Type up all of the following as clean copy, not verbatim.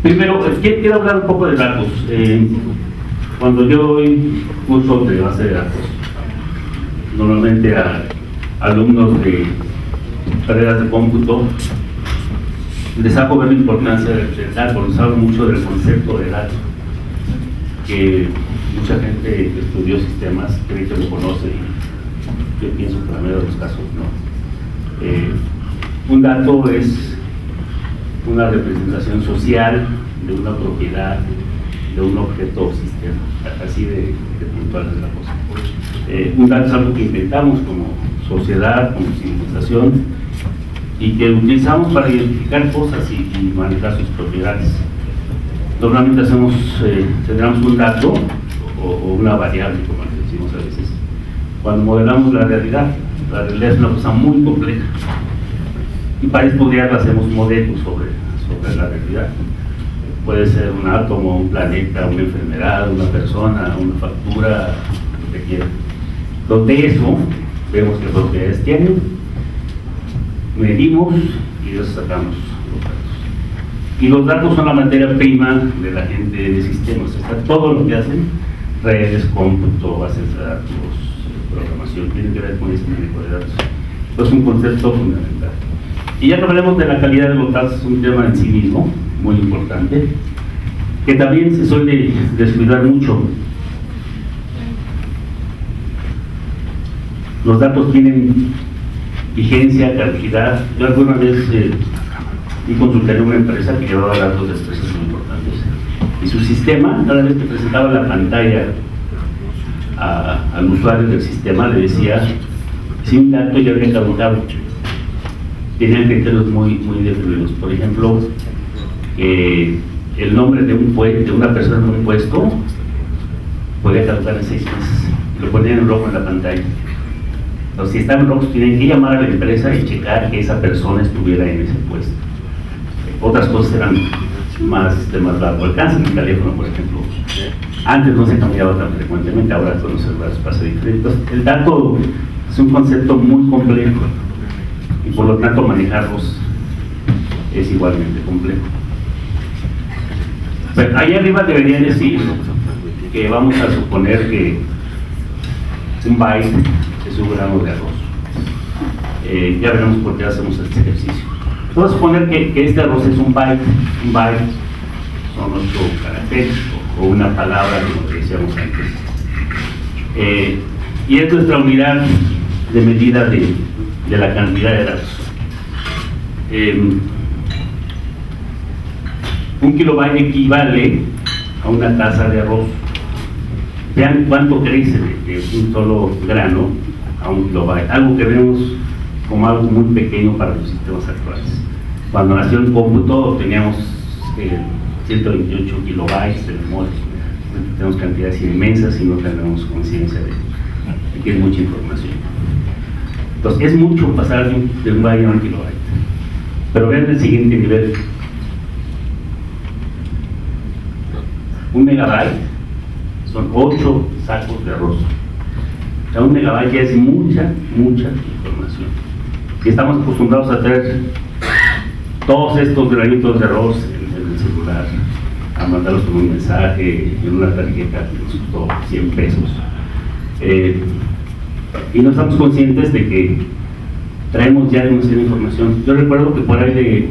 Primero, quiero hablar un poco de datos. Cuando yo doy cursos de base de datos, normalmente a alumnos de carreras de cómputo, les hago ver la importancia del dato, les hablo mucho del concepto de dato, que mucha gente que estudió sistemas cree que lo conoce y yo pienso que en la mayoría de los casos no. Un dato es una representación social de una propiedad, de un objeto o sistema, así de puntual es la cosa. Un dato es algo que inventamos como sociedad, como civilización, y que utilizamos para identificar cosas y manejar sus propiedades. Normalmente tendremos un dato o una variable, como decimos a veces, cuando modelamos la realidad. La realidad es una cosa muy compleja y para estudiarla hacemos modelos sobre la realidad. Puede ser un átomo, un planeta, una enfermedad, una persona, una factura, lo que quiera. Donde eso, vemos qué propiedades tienen, medimos y de eso sacamos los datos. Y los datos son la materia prima de la gente de sistemas. Está todo lo que hacen, redes, cómputo, bases de datos, programación, tiene que ver con este tipo de datos. Es un concepto fundamental. Y ya que hablemos de la calidad de los datos, es un tema en sí mismo muy importante, que también se suele descuidar mucho. Los datos tienen vigencia, caducidad. Yo alguna vez consulté a una empresa que llevaba datos de empresas muy importantes y su sistema, cada vez que presentaba la pantalla al usuario del sistema, le decía si un dato ya había caducado. Tenían criterios muy definidos. Por ejemplo, el nombre de una persona en un puesto podía caducar en 6 meses. Lo ponían en rojo en la pantalla. Entonces, si estaban rojos, tienen que llamar a la empresa y checar que esa persona estuviera en ese puesto. Otras cosas eran de más largo alcance. En el teléfono, por ejemplo, antes no se cambiaba tan frecuentemente, ahora con los celulares pasa diferente. Entonces, el dato es un concepto muy complejo y por lo tanto manejarlos es igualmente complejo. Pero ahí arriba debería decir que vamos a suponer que un byte es un gramo de arroz. Ya veremos por qué hacemos este ejercicio. Vamos a suponer que este arroz es un byte. Un byte son 8 caracteres o una palabra, como decíamos antes. Y es nuestra unidad de medida de la cantidad de datos. 1 kilobyte equivale a una taza de arroz. Vean cuánto crece de un solo grano a 1 kilobyte, algo que vemos como algo muy pequeño para los sistemas actuales. Cuando nació el cómputo teníamos 128 kilobytes de memoria. Tenemos cantidades inmensas y no tenemos conciencia de que es mucha información. Entonces es mucho pasar de un byte a 1 kilobyte. Pero vean el siguiente nivel. 1 megabyte son 8 sacos de arroz. O sea, 1 megabyte ya es mucha información. Si estamos acostumbrados a tener todos estos granitos de arroz en el celular, a mandarlos con un mensaje, en una tarjeta que nos costó 100 pesos. Y no estamos conscientes de que traemos ya demasiada información. Yo recuerdo que por ahí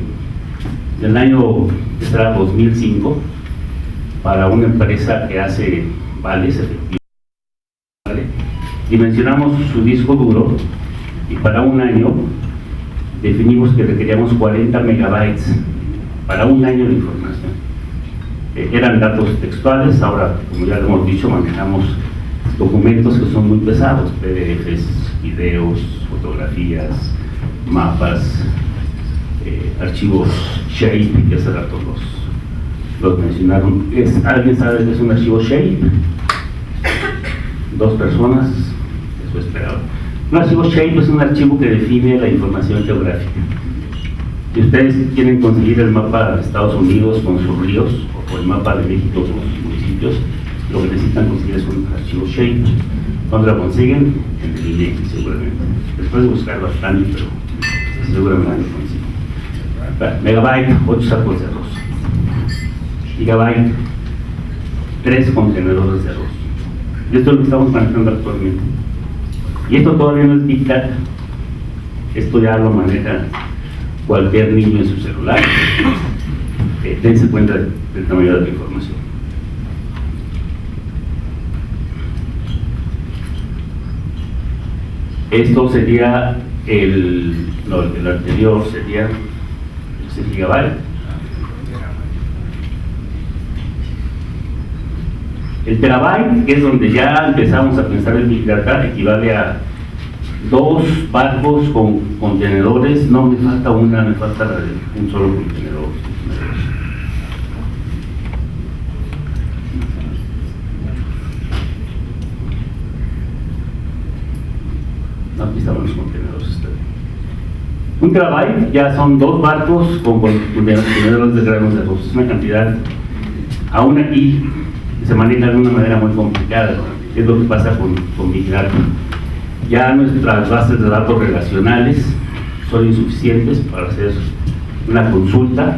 del año 2005, para una empresa que hace vales efectivos, ¿vale?, dimensionamos su disco duro y para un año definimos que requeríamos 40 megabytes para un año de información. Eran datos textuales. Ahora, como ya lo hemos dicho, manejamos documentos que son muy pesados: PDFs, videos, fotografías, mapas, archivos Shape, que hace rato los mencionaron. ¿Alguien sabe qué es un archivo Shape? 2 personas, eso esperaba. Un archivo Shape es un archivo que define la información geográfica. Si ustedes quieren conseguir el mapa de Estados Unidos con sus ríos, o el mapa de México con sus municipios, lo que necesitan conseguir es un archivo Shape. Cuando lo consiguen, en el INEGI seguramente. Después de buscar bastante, pero seguramente lo consiguen. Megabyte, 8 sacos de arroz. GB, 3 contenedores de arroz. Y esto es lo que estamos manejando actualmente. Y esto todavía no es Big Data. Esto ya lo maneja cualquier niño en su celular. Dense cuenta del tamaño de la información. Esto sería el anterior sería ese gigabyte. El terabyte, que es donde ya empezamos a pensar en Big Data, equivale a 2 barcos con contenedores. No, me falta una, me falta la de un solo contenedor. No, aquí estaban los contenedores. Un terabyte ya son 2 barcos con contenedores de granos de arroz. Es una cantidad, aún aquí, se maneja de una manera muy complicada. Es lo que pasa con Big Data. Ya nuestras bases de datos relacionales son insuficientes para hacer una consulta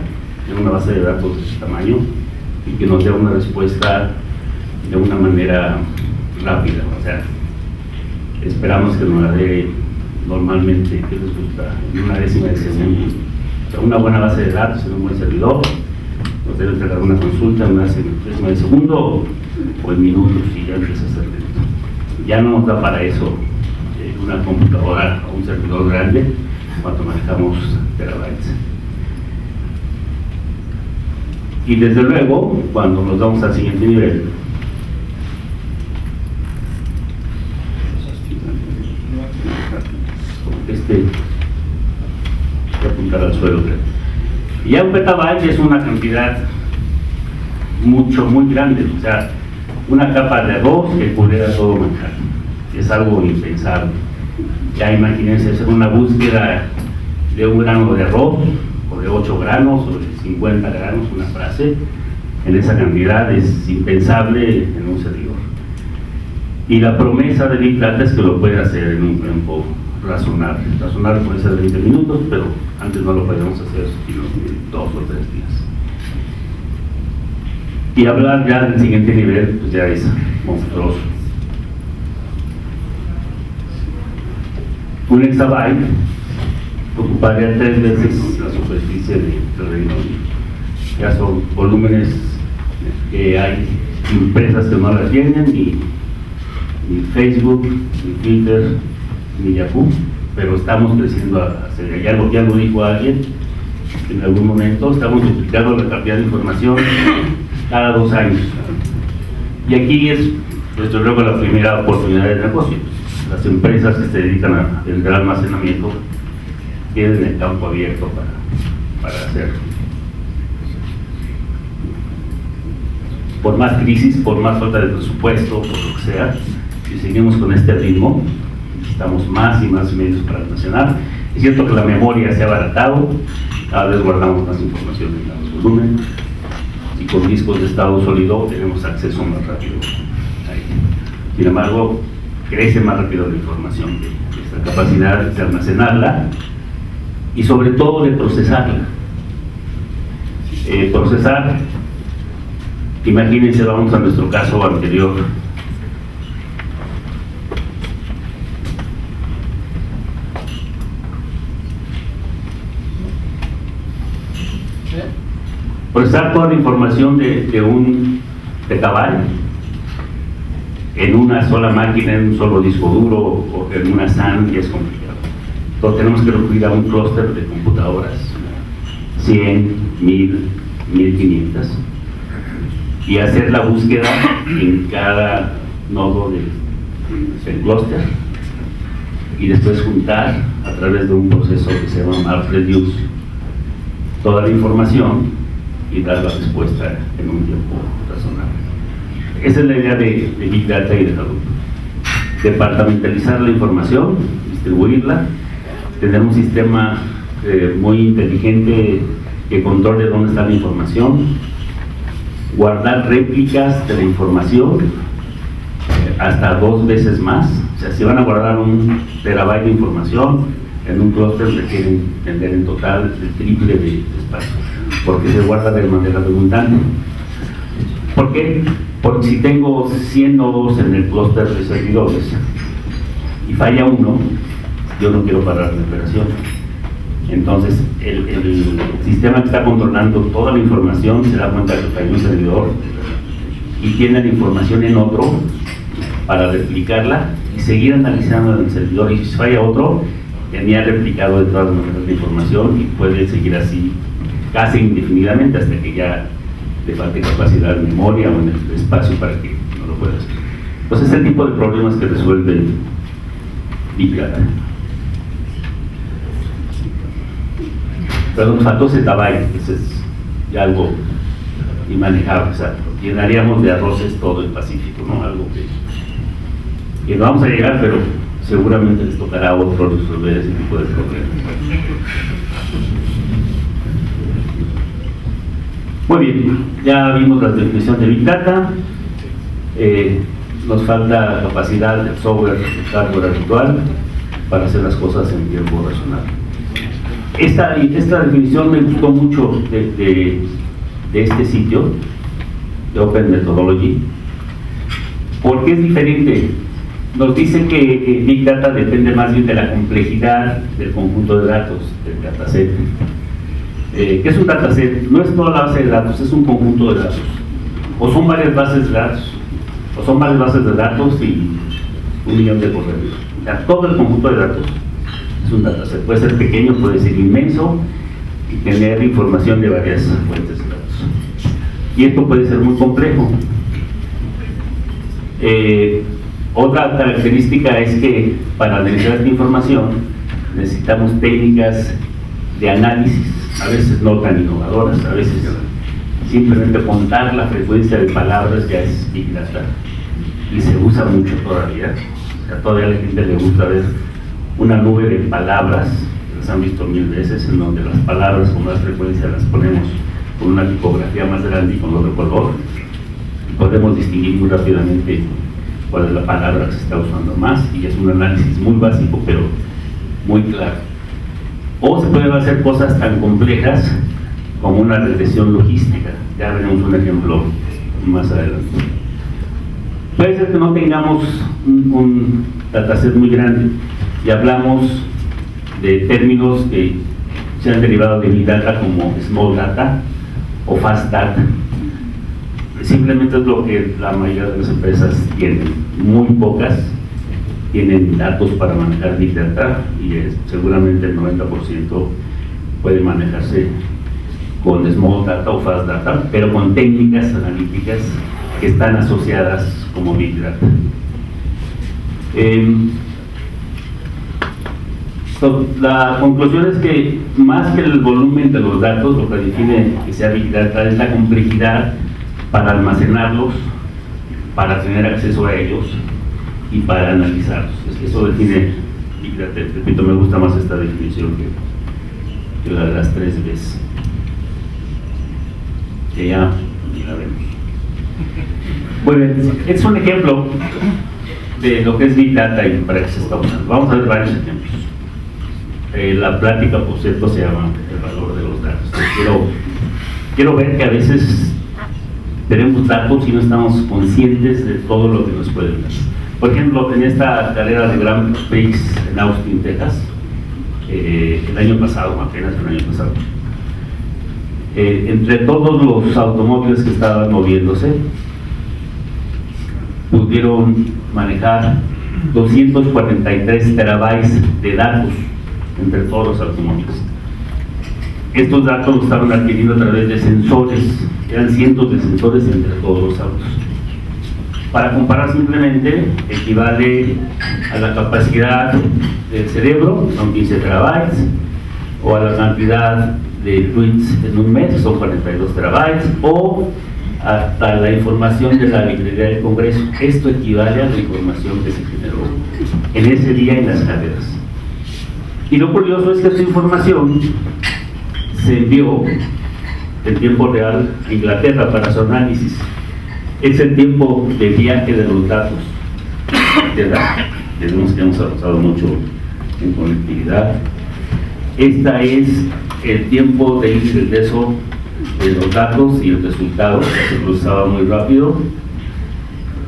en una base de datos de ese tamaño y que nos dé una respuesta de una manera rápida. O sea, esperamos que nos la dé normalmente, que les gusta, en una décima de segundo. O sea, una buena base de datos en un buen servidor nos debe entregar una consulta en una décima de segundo o en minutos, y ya empieza a ser lento. Ya no nos da para eso una computadora o un servidor grande cuando manejamos terabytes. Y desde luego, cuando nos vamos al siguiente nivel, que apuntar al suelo, creo. Y ya un petabyte es una cantidad muy grande, o sea, una capa de arroz que cubriera todo Manhattan. Es algo impensable. Ya imagínense hacer una búsqueda de un grano de arroz, o de 8 granos, o de 50 granos, una frase, en esa cantidad es impensable en un servidor. Y la promesa de Big Data es que lo puede hacer en un tiempo razonable. Razonable puede ser 20 minutos, pero antes no lo podíamos hacer, sino 2 o 3 días. Y hablar ya del siguiente nivel, pues ya es monstruoso. Un exabyte ocuparía 3 veces la superficie del Reino Unido. Ya son volúmenes que hay empresas que no las tienen, ni Facebook, ni Twitter, ni Yahoo, pero estamos creciendo hacia allá. Ya lo dijo alguien en algún momento, estamos duplicando la cantidad de información cada 2 años. Y aquí es, desde luego, la primera oportunidad de negocio. Las empresas que se dedican a vender almacenamiento tienen el campo abierto para hacerlo. Por más crisis, por más falta de presupuesto, por lo que sea, si seguimos con este ritmo, necesitamos más y más medios para almacenar. Es cierto que la memoria se ha abaratado, cada vez guardamos más información en menos volumen, y con discos de estado sólido tenemos acceso más rápido ahí. Sin embargo, crece más rápido la información, esta capacidad de almacenarla y sobre todo de procesarla. Procesar, imagínense, vamos a nuestro caso anterior. Procesar toda la información de un petabyte en una sola máquina, en un solo disco duro o en una SAN, ya es complicado. Entonces tenemos que recurrir a un clúster de computadoras, 100, 1000, 1500, y hacer la búsqueda en cada nodo del clúster, y después juntar a través de un proceso que se llama MapReduce toda la información y dar la respuesta en un tiempo razonable. Esa es la idea de Big Data y de Hadoop. Departamentalizar la información, distribuirla, tener un sistema muy inteligente que controle dónde está la información, guardar réplicas de la información hasta 2 veces más. O sea, si van a guardar 1 terabyte de información en un clúster, requieren tener en total el triple de espacio, porque se guarda de manera redundante. ¿Por qué? Porque si tengo 100 nodos en el clúster de servidores y falla uno, yo no quiero parar la operación. Entonces, el sistema que está controlando toda la información se da cuenta que falló un servidor y tiene la información en otro para replicarla y seguir analizando en el servidor. Y si falla otro, tenía replicado de todas maneras la información y puede seguir así casi indefinidamente hasta que ya le falte capacidad de memoria o en el espacio para que no lo pueda hacer. Entonces, este tipo de problemas que resuelve Big Data. Pero nos faltó Zettabyte, eso es ya algo inmanejable, o sea, llenaríamos de arroces todo el Pacífico, ¿no? Algo que no vamos a llegar, pero seguramente les tocará a otros resolver ese tipo de problemas. Muy bien, ya vimos la definición de Big Data, nos falta capacidad del software, del hardware habitual para hacer las cosas en tiempo razonable. Esta definición me gustó mucho de este sitio, de Open Methodology, porque es diferente. Nos dice que Big Data depende más bien de la complejidad del conjunto de datos, del dataset. ¿Qué es un dataset? No es toda la base de datos, es un conjunto de datos. O son varias bases de datos, o son varias bases de datos y 1 millón de correos. O sea, todo el conjunto de datos es un dataset. Puede ser pequeño, puede ser inmenso y tener información de varias fuentes de datos. Y esto puede ser muy complejo. Otra característica es que para analizar esta información necesitamos técnicas de análisis, a veces no tan innovadoras, a veces simplemente contar la frecuencia de palabras ya es Big Data y se usa mucho todavía. O sea, todavía a la gente le gusta ver una nube de palabras, las han visto 1000 veces, en donde las palabras con más frecuencia las ponemos con una tipografía más grande y con otro color. Podemos distinguir muy rápidamente cuál es la palabra que se está usando más, y es un análisis muy básico pero muy claro. O se pueden hacer cosas tan complejas como una regresión logística. Ya veremos un ejemplo más adelante. Puede ser que no tengamos un dataset muy grande y hablamos de términos que se han derivado de Big Data como Small Data o Fast Data. Simplemente es lo que la mayoría de las empresas tienen. Muy pocas tienen datos para manejar Big Data y seguramente el 90% puede manejarse con Small Data o Fast Data, pero con técnicas analíticas que están asociadas como Big Data. La conclusión es que más que el volumen de los datos, lo que define que sea Big Data es la complejidad para almacenarlos, para tener acceso a ellos y para analizarlos. Eso define Big Data. Repito, me gusta más esta definición que la de las 3 veces. Que ya la vemos. Bueno, es un ejemplo de lo que es Big Data y para qué se está usando. Vamos a ver varios ejemplos. La plática, por cierto, se llama el valor de los datos. Quiero ver que a veces tenemos datos y no estamos conscientes de todo lo que nos pueden dar. Por ejemplo, en esta carrera de Grand Prix en Austin, Texas, el año pasado, apenas el año pasado, entre todos los automóviles que estaban moviéndose, pudieron manejar 243 terabytes de datos entre todos los automóviles. Estos datos los estaban adquiriendo a través de sensores, eran cientos de sensores entre todos los autos. Para comparar, simplemente equivale a la capacidad del cerebro, son 15 terabytes, o a la cantidad de tweets en un mes, son 42 terabytes, o hasta la información de la librería del Congreso. Esto equivale a la información que se generó en ese día en las carreras. Y lo curioso es que esta información se envió en tiempo real a Inglaterra para su análisis. Es el tiempo de viaje de los datos. Tenemos que hemos avanzado mucho en conectividad. Esta es el tiempo de ir y regreso los datos y el resultado se procesaba muy rápido.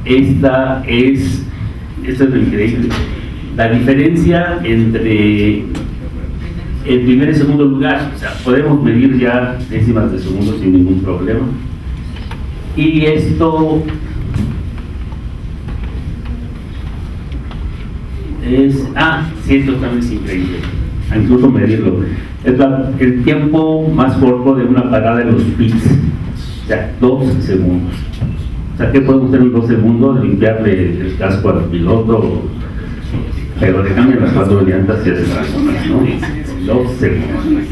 Esta es lo increíble, la diferencia entre el primer y segundo lugar. O sea, podemos medir ya décimas de segundo sin ningún problema. Y esto es, sí, esto también es increíble, incluso medirlo. Es el tiempo más corto de una parada de los pits, o sea, 2 segundos. O sea, ¿qué podemos hacer en 2 segundos? Limpiarle el casco al piloto, pero le cambian las 4 llantas y hace las zonas, ¿no? 2 segundos.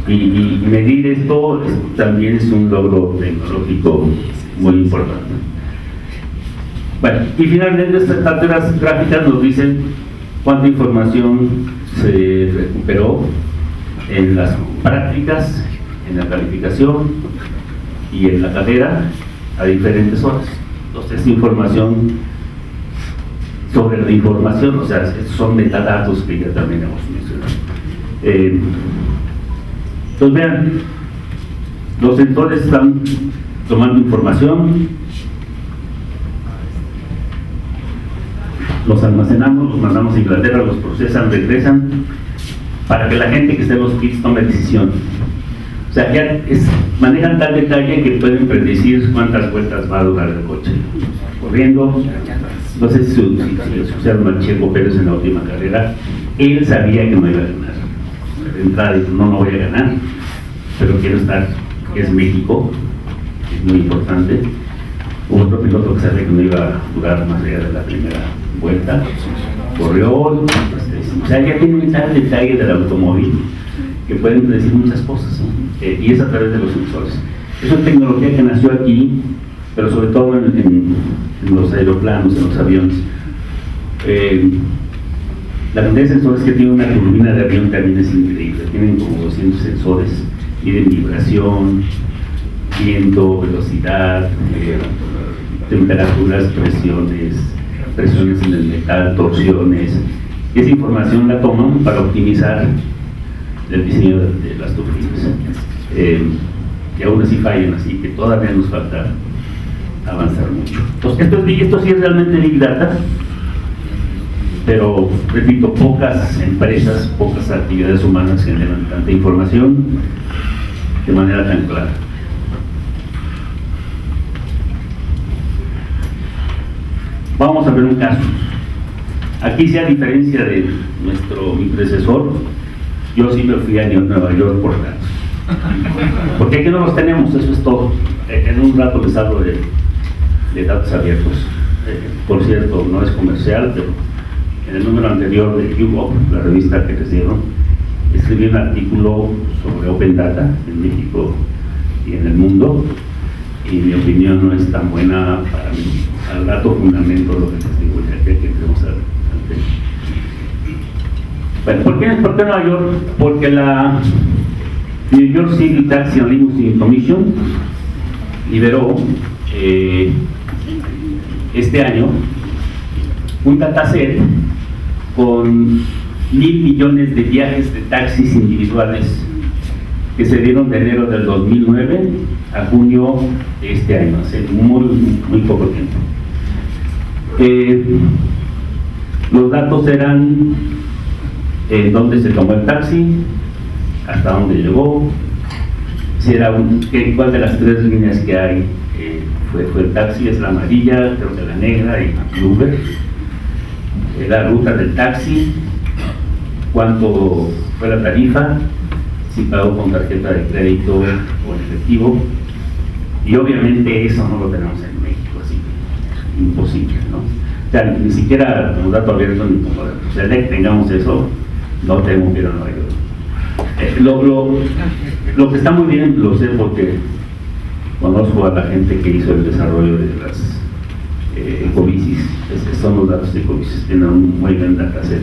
Y medir esto también es un logro tecnológico muy importante. Bueno, y finalmente estas carteras gráficas nos dicen cuánta información se recuperó en las prácticas, en la calificación y en la carrera a diferentes horas. Entonces, es información sobre la información, o sea, son metadatos que ya también hemos mencionado. Entonces, vean, los sensores están tomando información, los almacenamos, los mandamos a Inglaterra, los procesan, regresan, para que la gente que esté en los pits tome decisión. O sea, ya manejan tal detalle que pueden predecir cuántas vueltas va a durar el coche corriendo. No sé si escucharon a Checo Pérez en la última carrera, él sabía que no iba a ganar. De entrada dijo, no voy a ganar, pero quiero estar, es México, es muy importante. Hubo otro piloto que sabía que no iba a durar más allá de la primera vuelta, corrió, o sea, ya tiene un tal detalle del automóvil que pueden decir muchas cosas, ¿no? Y es a través de los sensores. Es una tecnología que nació aquí, pero sobre todo en los aeroplanos, en los aviones. La cantidad de sensores que tiene una turbina de avión también es increíble. Tienen como 200 sensores, miden vibración, viento, velocidad, temperaturas, presiones en el metal, torsiones. Esa información la toman para optimizar el diseño de las turbinas. Y aún así fallan, así que todavía nos falta avanzar mucho. Entonces, esto sí es realmente Big Data, pero, repito, pocas empresas, pocas actividades humanas generan tanta información de manera tan clara. Vamos a ver un caso. Aquí sí, a diferencia de mi predecesor, yo sí me fui a Nueva York por datos. Porque aquí no los tenemos, eso es todo. En un rato les hablo de datos abiertos. Por cierto, no es comercial, pero en el número anterior de YouGov, la revista que les dieron, escribí un artículo sobre Open Data en México y en el mundo, y mi opinión no es tan buena para mí. Al rato fundamento lo que les digo, ya que queremos saber. Bueno, ¿por qué Nueva York? Porque la New York City Taxi and Limousine Commission liberó este año un dataset con 1,000 millones de viajes de taxis individuales que se dieron de enero del 2009 a junio de este año, hace muy poco tiempo. Los datos eran dónde se tomó el taxi, hasta dónde llegó, si era cuál de las 3 líneas que hay fue el taxi, es la amarilla, creo que la negra y Uber, la ruta del taxi, cuánto fue la tarifa, si pagó con tarjeta de crédito o en efectivo, y obviamente eso no lo tenemos en México, así que imposible, ¿no? O sea, ni siquiera como dato abierto ni como tengamos eso, no tenemos que ir a Nueva York. Lo que está muy bien, lo sé porque conozco a la gente que hizo el desarrollo de las ecobicis. Son los datos de ecobicis, tienen un muy buen dataset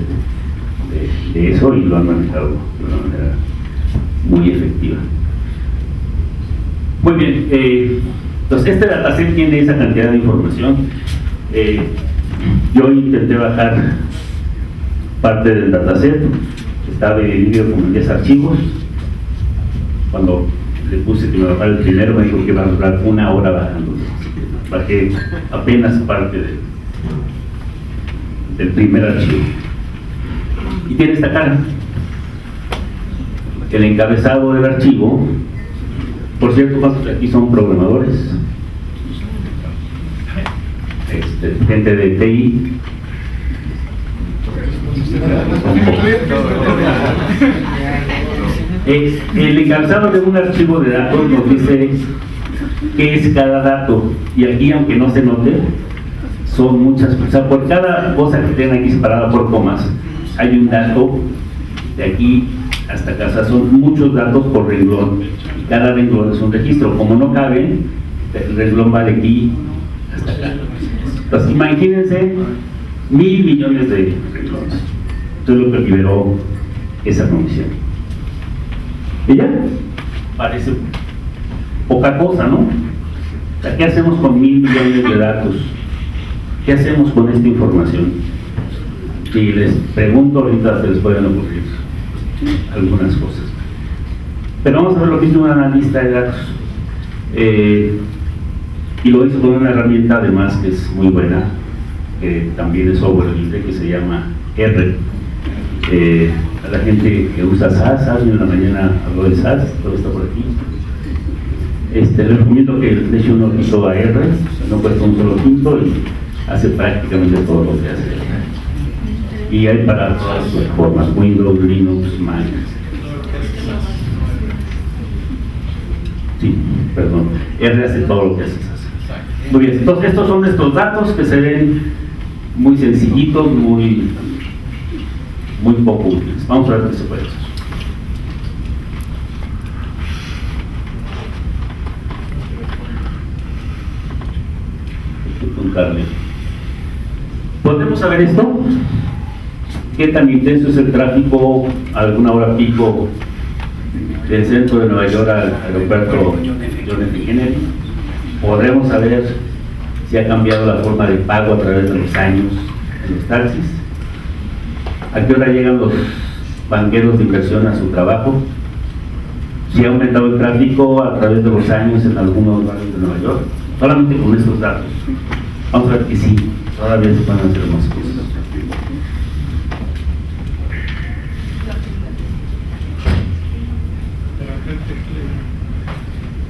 de eso y lo han manejado de una manera muy efectiva. Muy bien, entonces este dataset tiene esa cantidad de información. Yo intenté bajar parte del dataset, estaba dividido como en 10 archivos. Cuando le puse que me bajara el primero, me dijo que va a durar 1 hora bajando. Bajé apenas parte del primer archivo. Y tiene esta cara. El encabezado del archivo, por cierto, ¿cuántos aquí son programadores? Gente de TI. El encabezado de un archivo de datos nos dice qué es cada dato, y aquí, aunque no se note, son muchas, o sea, por cada cosa que tengan aquí separada por comas hay un dato de aquí hasta acá. O sea, son muchos datos por renglón y cada renglón es un registro. Como no cabe, el renglón va de aquí hasta acá. Entonces imagínense 1,000 millones de renglones. Esto es lo que liberó esa comisión. Y ya, parece poca cosa, ¿no? O sea, ¿qué hacemos con 1,000 millones de datos? ¿Qué hacemos con esta información? Si les pregunto ahorita se les pueden ocurrir algunas cosas. Pero vamos a ver lo que hizo un analista de datos. Y lo hizo con una herramienta además que es muy buena, que también es software libre, que se llama R. A la gente que usa SAS, en la mañana habló de SAS, todo está por aquí. Les recomiendo que le eche un ojito a R, no cuesta un solo quinto y hace prácticamente todo lo que hace. Y hay para todas las formas, Windows, Linux, Mac. Sí, perdón, R hace todo lo que hace. Muy bien, entonces estos son estos datos que se ven muy sencillitos, muy poco útiles. Vamos a ver qué se puede hacer. ¿Podemos saber esto? ¿Qué tan intenso es el tráfico a alguna hora pico del centro de Nueva York al aeropuerto John F. Kennedy? ¿Podremos saber si ha cambiado la forma de pago a través de los años en los taxis? ¿A qué hora llegan los banqueros de inversión a su trabajo? ¿Si ha aumentado el tráfico a través de los años en algunos barrios de Nueva York? Solamente con estos datos. Vamos a ver que sí, todavía se pueden hacer más cosas.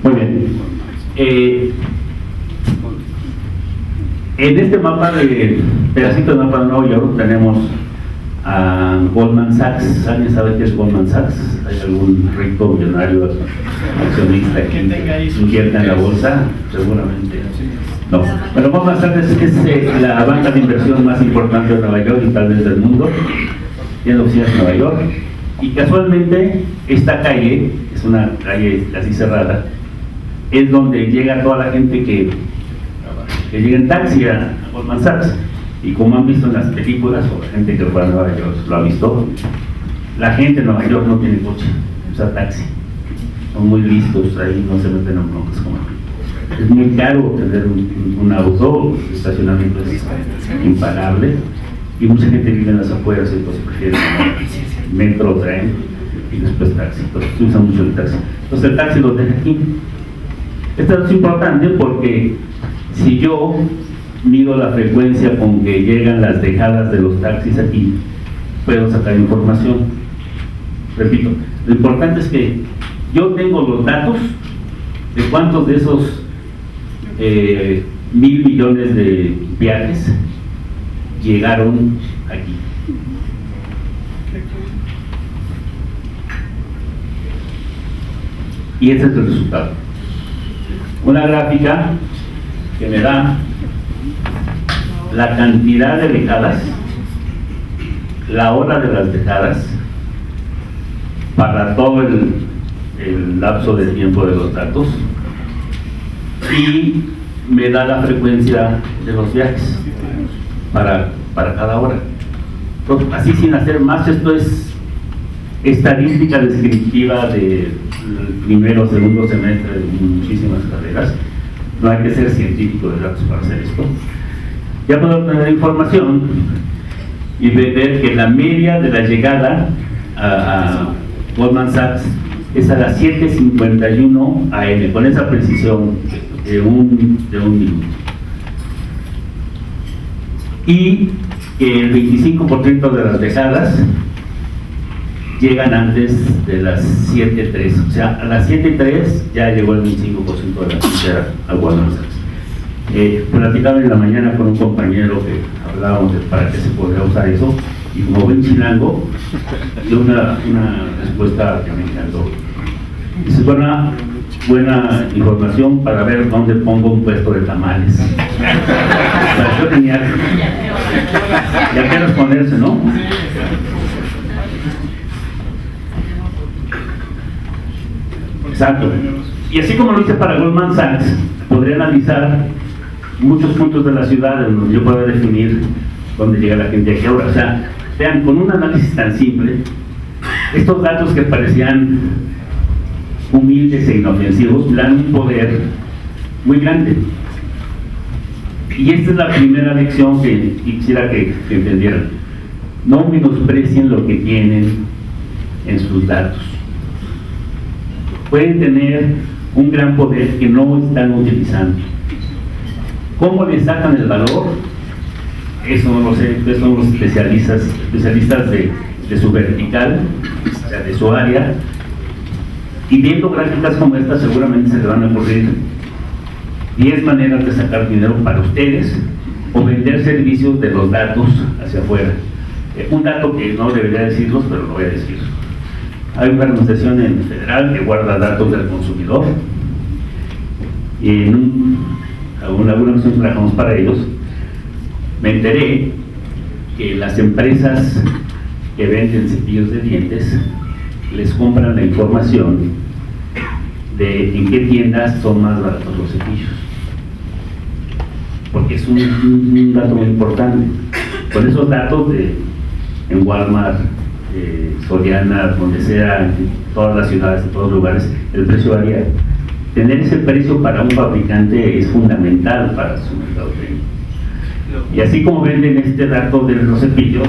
Muy bien. En este mapa pedacito de mapa de Nueva York tenemos a Goldman Sachs. ¿Alguien sabe qué es Goldman Sachs? ¿Hay algún rico millonario accionista que invierta en la bolsa? Seguramente no. Bueno, Goldman Sachs es la banca de inversión más importante de Nueva York y tal vez del mundo. Tiene oficinas en Nueva York. Y casualmente esta calle, es una calle casi cerrada, es donde llega toda la gente que llega en taxi a Goldman Sachs. Y como han visto en las películas, o la gente que fue a Nueva York lo ha visto, la gente en Nueva York no tiene coche, usa taxi. Son muy listos, ahí no se meten en broncas como aquí. Es muy caro tener un auto, el estacionamiento es impagable, y mucha gente vive en las afueras, entonces prefiere metro, tren y después taxi. Entonces se usa mucho el taxi. Entonces el taxi lo deja aquí. Esto es importante porque si yo mido la frecuencia con que llegan las dejadas de los taxis aquí, puedo sacar información. Repito, lo importante es que yo tengo los datos de cuántos de esos 1,000 millones de viajes llegaron aquí. Y ese es el resultado. Una gráfica que me da la cantidad de dejadas, la hora de las dejadas, para todo el lapso de tiempo de los datos, y me da la frecuencia de los viajes para cada hora. Entonces, así sin hacer más, esto es estadística descriptiva del primero o segundo semestre de muchísimas carreras. No hay que ser científico de datos para hacer esto. Ya puedo obtener información y ver que la media de la llegada a Goldman Sachs es a las 7:51 AM, con esa precisión de un minuto. Y el 25% de las dejadas llegan antes de las 7:03, o sea, a las 7:03 ya llegó el 25% de la frontera a Guadalajara. Platicaba en la mañana con un compañero que hablábamos de para qué se podría usar eso, y como ven chilango, dio una respuesta que me encantó. Dice, buena información para ver dónde pongo un puesto de tamales. Yo tenía ya que responderse, ¿no? Exacto. Y así como lo hice para Goldman Sachs, podría analizar muchos puntos de la ciudad en donde yo pueda definir dónde llega la gente aquí ahora. O sea, vean, con un análisis tan simple, estos datos que parecían humildes e inofensivos dan un poder muy grande. Y esta es la primera lección que quisiera que entendieran. No menosprecien lo que tienen en sus datos. Pueden tener un gran poder que no están utilizando. ¿Cómo le sacan el valor? Eso no lo sé, estos son los especialistas de su vertical, o sea, de su área. Y viendo gráficas como esta, seguramente se le van a ocurrir 10 maneras de sacar dinero para ustedes o vender servicios de los datos hacia afuera. Un dato que no debería decirlos, pero lo voy a decir. Hay una organización en federal que guarda datos del consumidor y en alguna ocasión trabajamos para ellos. Me enteré que las empresas que venden cepillos de dientes les compran la información de en qué tiendas son más baratos los cepillos, porque es un dato muy importante. Con esos datos en Walmart, Soriana, donde sea, en todas las ciudades, en todos los lugares, el precio varía. Tener ese precio para un fabricante es fundamental para su mercadotecnia. Y así como venden este dato de los cepillos,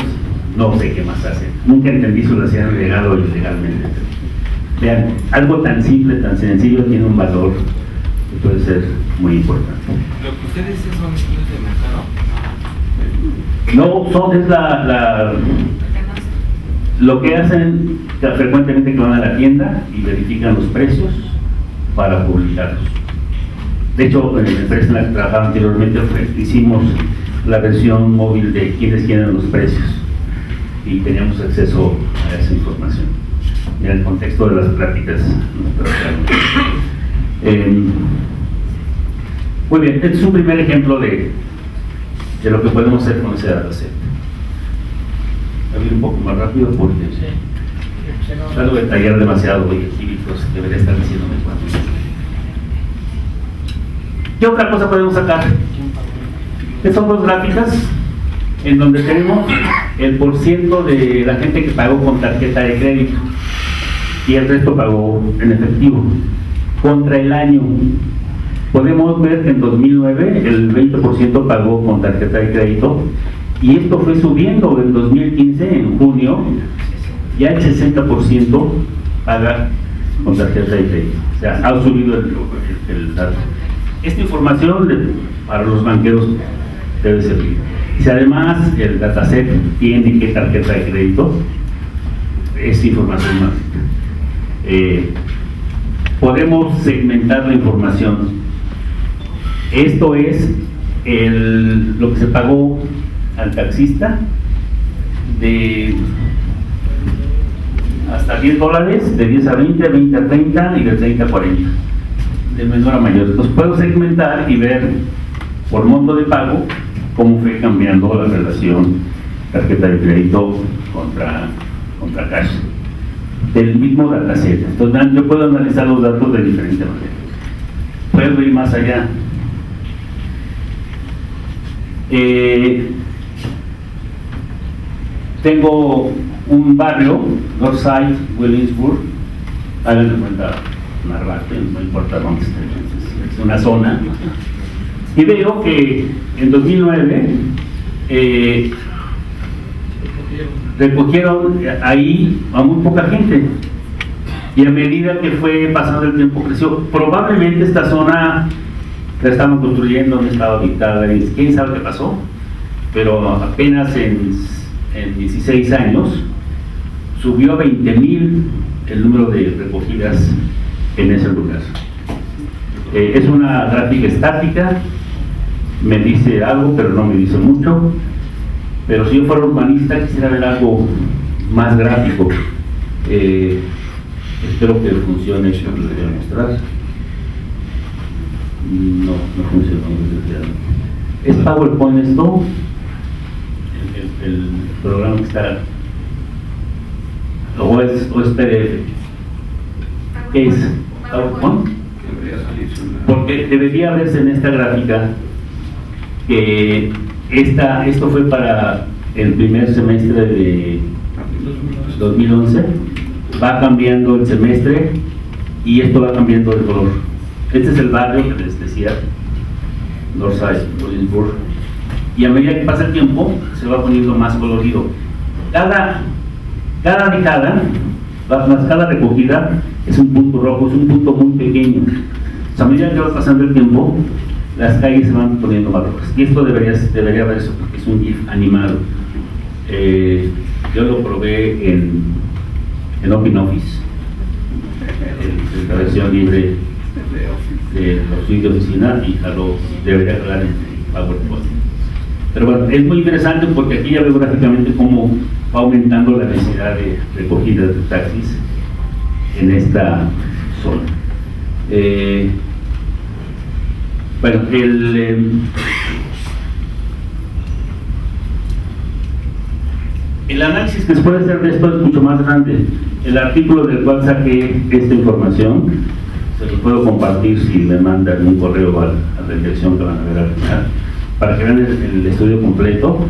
no sé qué más hacen. Nunca entendí si lo hacían legal o ilegalmente. Vean, algo tan simple, tan sencillo, tiene un valor que puede ser muy importante. Lo que ustedes dicen son estudios de mercado. No, lo que hacen frecuentemente, que van a la tienda y verifican los precios para publicarlos. De hecho, en la empresa en la que trabajaba anteriormente hicimos la versión móvil de quiénes quieren los precios y teníamos acceso a esa información en el contexto de las prácticas. Muy bien, este es un primer ejemplo de lo que podemos hacer con ese dataset. Voy a ir un poco más rápido porque trato de detallar demasiado hoy aquí, debería estar diciéndome cuánto. ¿Qué otra cosa podemos sacar? Estas son dos gráficas en donde tenemos el % de la gente que pagó con tarjeta de crédito y el resto pagó en efectivo. Contra el año, podemos ver que en 2009 el 20% pagó con tarjeta de crédito y esto fue subiendo. En 2015, en junio, ya el 60% paga con tarjeta de crédito. O sea, ha subido el dato. Esta información para los banqueros debe servir. Si además el dataset tiene qué tarjeta de crédito, es información más. Podemos segmentar la información. Esto es lo que se pagó al taxista de hasta $10, de 10 a 20, 20 a 30 y de 30 a 40, de menor a mayor. Entonces puedo segmentar y ver por monto de pago cómo fue cambiando la relación tarjeta de crédito contra cash del mismo dataset. Entonces yo puedo analizar los datos de diferente manera. Puedo ir más allá. Tengo un barrio, Northside, Williamsburg, hagan de cuenta Narvarte, no importa dónde esté, es una zona, y veo que en 2009 recogieron ahí a muy poca gente, Y a medida que fue pasando el tiempo creció. Probablemente esta zona la estaban construyendo, no estaba habitada, y quién sabe qué pasó, pero apenas en 16 años subió a 20,000 el número de recogidas en ese lugar. Es una gráfica estática, me dice algo, pero no me dice mucho. Pero si yo fuera urbanista quisiera ver algo más gráfico. Espero que funcione, yo lo voy a mostrar. No funciona. ¿Es PowerPoint esto? El programa que está... ¿O es PDF? ¿Qué es? ¿PowerPoint? Porque debería verse en esta gráfica que esto fue para el primer semestre de 2011, va cambiando el semestre y esto va cambiando de color. Este es el barrio que les decía, Northside, Williamsburg, y a medida que pasa el tiempo se va poniendo más colorido. Cada década, cada recogida es un punto rojo, es un punto muy pequeño. O sea, a medida que va pasando el tiempo, las calles se van poniendo más rojas. Y esto debería verse porque es un GIF animado. Yo lo probé en OpenOffice, en la versión libre de los suites de oficina, y debería jalar en PowerPoint. Pero bueno, es muy interesante porque aquí ya veo gráficamente cómo va aumentando la necesidad de recogida de taxis en esta zona. Bueno, el análisis que se puede hacer de esto es mucho más grande. El artículo del cual saqué esta información se los puedo compartir si me mandan un correo a la dirección que van a ver al final, para que vean el estudio completo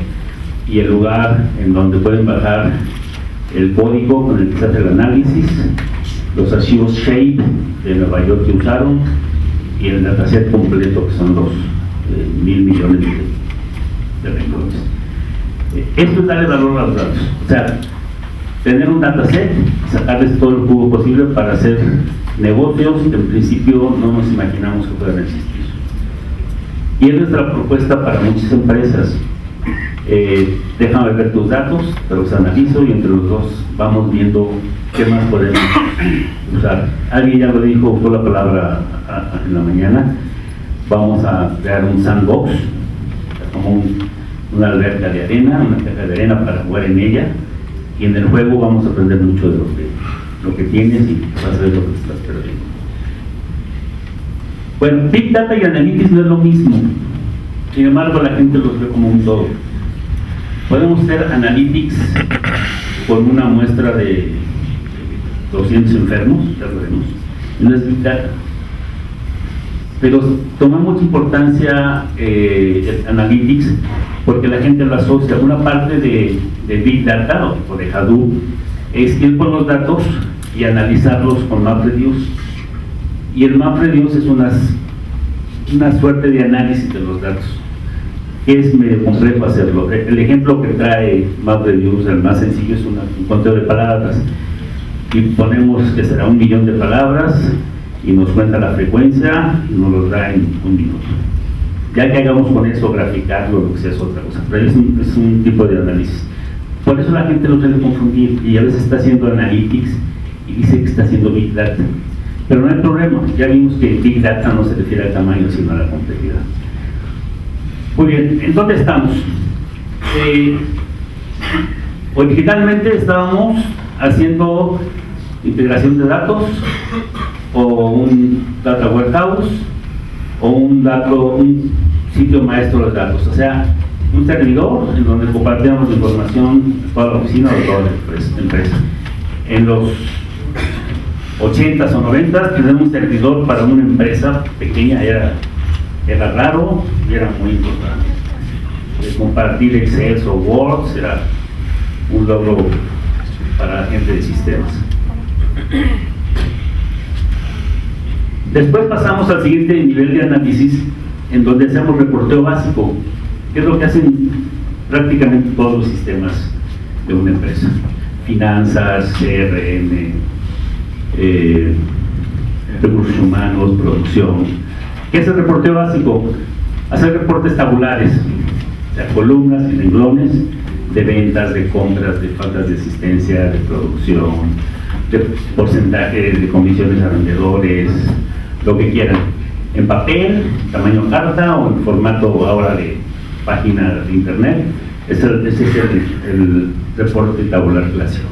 y el lugar en donde pueden bajar el código con el que se hace el análisis, los archivos Shade de Nueva York que usaron y el dataset completo, que son los 1,000 millones de renglones. Esto es darle valor a los datos, o sea, tener un dataset, sacarles todo el jugo posible para hacer negocios que en principio no nos imaginamos que puedan existir. Y es nuestra propuesta para muchas empresas. Déjame ver tus datos, te los analizo y entre los dos vamos viendo qué más podemos usar. Alguien ya lo dijo, fue la palabra en la mañana. Vamos a crear un sandbox, como una alberca de arena, una caja de arena para jugar en ella, y en el juego vamos a aprender mucho de lo que tienes y vas a ver lo que estás perdiendo. Bueno, Big Data y Analytics no es lo mismo, sin embargo la gente los ve como un todo. Podemos hacer Analytics con una muestra de 200 enfermos, ya lo veremos, y no es Big Data. Pero toma mucha importancia Analytics porque la gente lo asocia. Una parte de Big Data o de Hadoop es ir por los datos y analizarlos con MapReduce. Y el MapReduce es una suerte de análisis de los datos. Es medio complejo hacerlo. El ejemplo que trae MapReduce, el más sencillo, es un conteo de palabras. Y ponemos que será 1 millón de palabras y nos cuenta la frecuencia y nos lo da en 1 minuto. Ya que hagamos con eso, graficarlo, lo que sea, es otra cosa. Pero es un tipo de análisis. Por eso la gente lo suele confundir y a veces está haciendo Analytics y dice que está haciendo Big Data. Pero no hay problema, ya vimos que Big Data no se refiere al tamaño, sino a la complejidad. Muy bien, ¿en dónde estamos? Originalmente estábamos haciendo integración de datos, o un data warehouse, o un sitio maestro de datos, o sea, un servidor en donde compartíamos la información para la oficina o toda la empresa. En los 80s o 90s tener un servidor para una empresa pequeña era raro y era muy importante. Compartir Excel o Word era un logro para la gente de sistemas. Después pasamos al siguiente nivel de análisis, en donde hacemos reporteo básico, que es lo que hacen prácticamente todos los sistemas de una empresa. Finanzas, CRM, recursos humanos, producción. ¿Qué es el reporteo básico? Hacer reportes tabulares, o sea, columnas y renglones de ventas, de compras, de faltas de asistencia, de producción, de porcentajes de comisiones a vendedores, lo que quieran, en papel, tamaño carta o en formato ahora de página de internet. Ese es el reporte tabular clásico.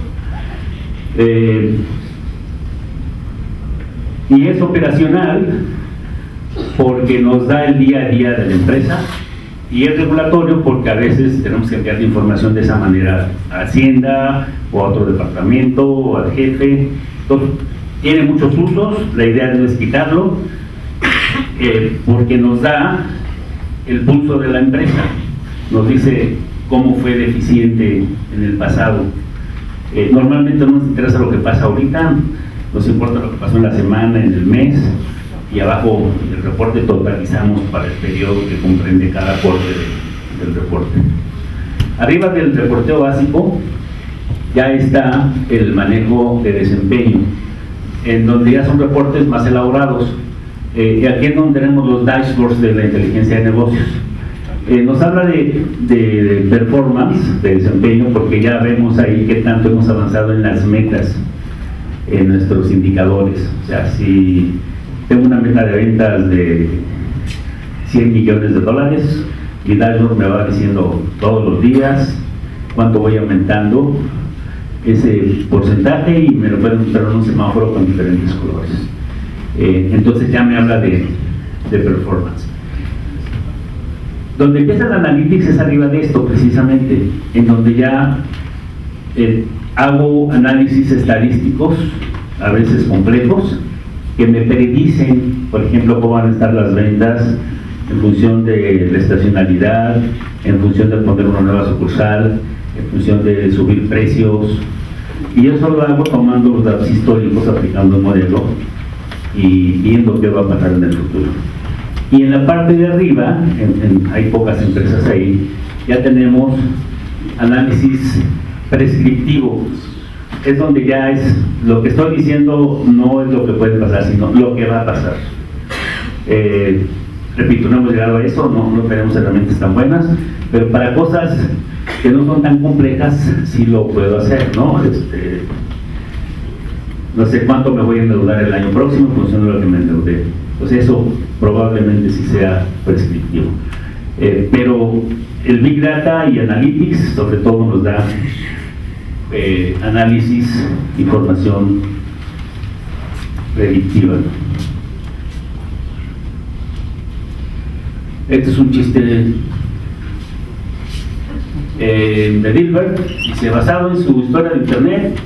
Y es operacional porque nos da el día a día de la empresa, y es regulatorio porque a veces tenemos que enviar información de esa manera a Hacienda o a otro departamento o al jefe. Entonces, tiene muchos usos. La idea no es quitarlo, porque nos da el pulso de la empresa, nos dice cómo fue deficiente en el pasado. Normalmente no nos interesa lo que pasa ahorita, nos importa lo que pasó en la semana, en el mes, y abajo el reporte totalizamos para el periodo que comprende cada aporte del reporte. Arriba del reporteo básico ya está el manejo de desempeño, en donde ya son reportes más elaborados. Y aquí es donde tenemos los dashboards de la inteligencia de negocios. Nos habla de performance, de desempeño, porque ya vemos ahí qué tanto hemos avanzado en las metas, en nuestros indicadores. O sea, si tengo una meta de ventas de $100 millones, mi dashboard me va diciendo todos los días cuánto voy aumentando ese porcentaje, y me lo pueden mostrar en un semáforo con diferentes colores. Entonces ya me habla de performance. Donde empieza el analytics es arriba de esto, precisamente, en donde ya hago análisis estadísticos, a veces complejos, que me predicen, por ejemplo, cómo van a estar las ventas en función de la estacionalidad, en función de poner una nueva sucursal, en función de subir precios. Y eso lo hago tomando los datos históricos, aplicando un modelo y viendo qué va a pasar en el futuro. Y en la parte de arriba, hay pocas empresas ahí, ya tenemos análisis prescriptivo. Es donde ya es lo que estoy diciendo, no es lo que puede pasar, sino lo que va a pasar. Repito, no hemos llegado a eso, no tenemos herramientas tan buenas, pero para cosas que no son tan complejas sí lo puedo hacer, ¿no? No sé cuánto me voy a endeudar el año próximo en función de lo que me endeudé. Pues eso probablemente sí sea prescriptivo. Pero el Big Data y Analytics sobre todo nos da análisis, información predictiva. Este es un chiste de Dilbert. Dice: basado en su historia de internet,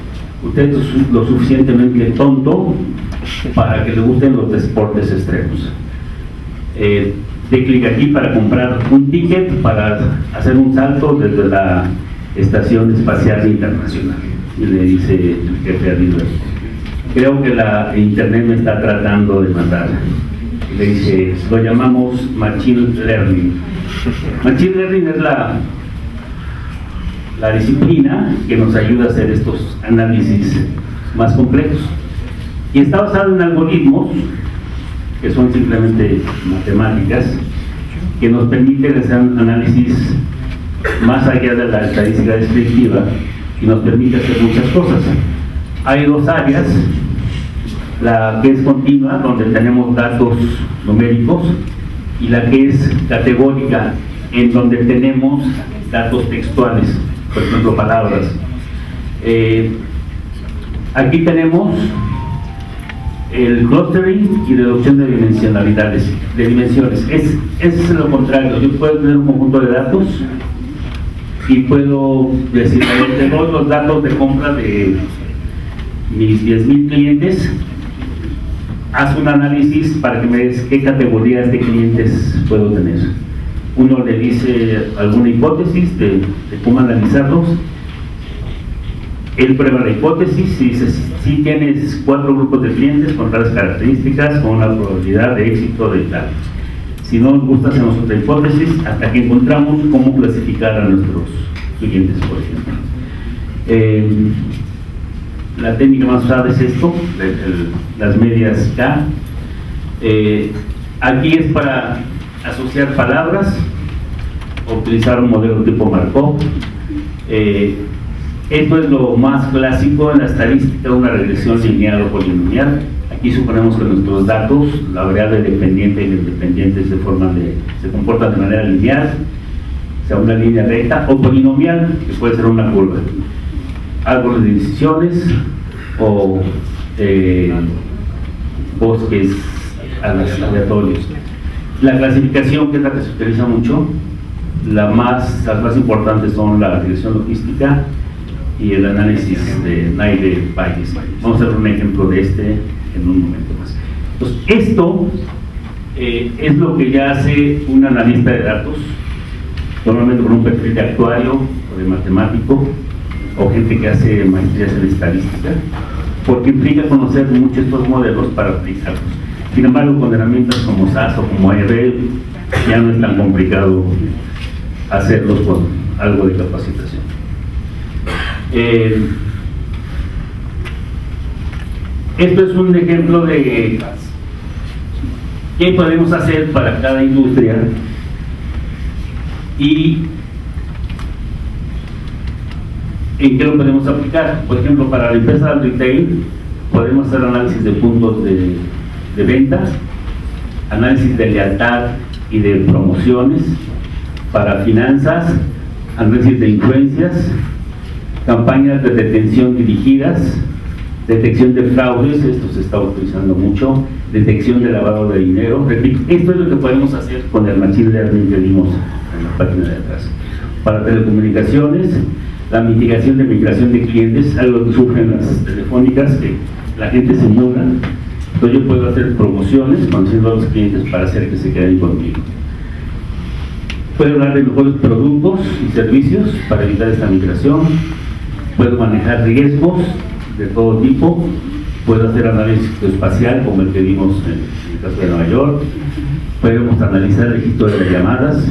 usted es lo suficientemente tonto para que le gusten los deportes extremos. De clic aquí para comprar un ticket para hacer un salto desde la Estación Espacial Internacional. Y le dice el jefe a Dilbert: creo que la internet me está tratando de matar. Y le dice: lo llamamos Machine Learning. Machine Learning es la disciplina que nos ayuda a hacer estos análisis más complejos. Y está basado en algoritmos que son simplemente matemáticas, que nos permiten hacer un análisis más allá de la estadística descriptiva y nos permite hacer muchas cosas. Hay dos áreas: la que es continua, donde tenemos datos numéricos, y la que es categórica, en donde tenemos datos textuales, por ejemplo, palabras. Aquí tenemos el clustering y reducción de dimensionalidades, de dimensiones. Es lo contrario. Yo puedo tener un conjunto de datos y puedo decir: tengo los datos de compra de mis 10,000 clientes, haz un análisis para que me des qué categorías de clientes puedo tener. Uno le dice alguna hipótesis de cómo analizarlos. Él prueba la hipótesis y dice: si tienes 4 grupos de clientes con tales características, con una probabilidad de éxito de tal. Si no nos gusta, hacemos otra hipótesis hasta que encontramos cómo clasificar a nuestros clientes, por ejemplo. La técnica más usada es esto, las medias K. Aquí es para asociar palabras, utilizar un modelo tipo Markov. Esto es lo más clásico en la estadística, una regresión lineal o polinomial. Aquí suponemos que nuestros datos, la variable dependiente y la independiente, se comportan de manera lineal, sea una línea recta, o polinomial, que puede ser una curva. Árboles de decisiones o bosques aleatorios. La clasificación, que es la que se utiliza mucho, las más importantes son la regresión logística y el análisis de Nair-Bayes. Vamos a ver un ejemplo de este en un momento más. Entonces, esto es lo que ya hace un analista de datos, normalmente con un perfil de actuario o de matemático, o gente que hace maestrías en estadística, porque implica conocer mucho estos modelos para aplicarlos. Sin embargo, con herramientas como SAS o como ARL, ya no es tan complicado hacerlos con algo de capacitación. Esto es un ejemplo de qué podemos hacer para cada industria y en qué lo podemos aplicar. Por ejemplo, para la empresa del retail podemos hacer análisis de puntos de ventas, análisis de lealtad y de promociones. Para finanzas, análisis de influencias, campañas de detención dirigidas, detección de fraudes, esto se está utilizando mucho, detección de lavado de dinero. Repito, esto es lo que podemos hacer con el machine learning que vimos en la página de atrás. Para telecomunicaciones, la mitigación de migración de clientes, algo que sufren las telefónicas, que la gente se muda. Entonces yo puedo hacer promociones conociendo a los clientes para hacer que se queden conmigo. Puedo hablar de mejores productos y servicios para evitar esta migración. Puedo manejar riesgos de todo tipo. Puedo hacer análisis espacial, como el que vimos en el caso de Nueva York. Podemos analizar el registro de las llamadas.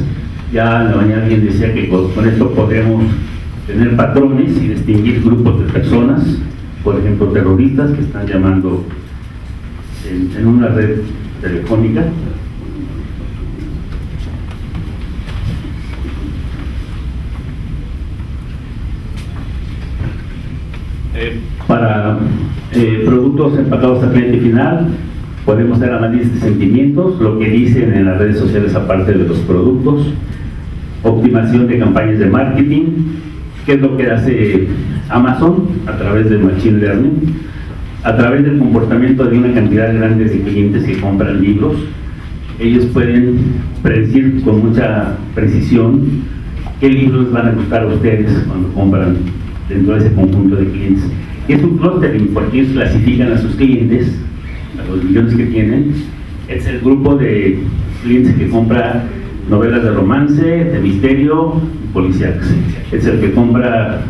Ya en la mañana alguien decía que con esto podemos tener patrones y distinguir grupos de personas, por ejemplo terroristas que están llamando en una red telefónica. Para productos empacados a cliente final, podemos hacer análisis de sentimientos, lo que dicen en las redes sociales aparte de los productos, optimización de campañas de marketing, que es lo que hace Amazon a través del Machine Learning, a través del comportamiento de una cantidad grande de clientes que compran libros. Ellos pueden predecir con mucha precisión qué libros van a gustar a ustedes cuando compran dentro de ese conjunto de clientes. Es un clustering porque ellos clasifican a sus clientes, a los millones que tienen. Es el grupo de clientes que compra novelas de romance, de misterio y policíacas. Es el que compra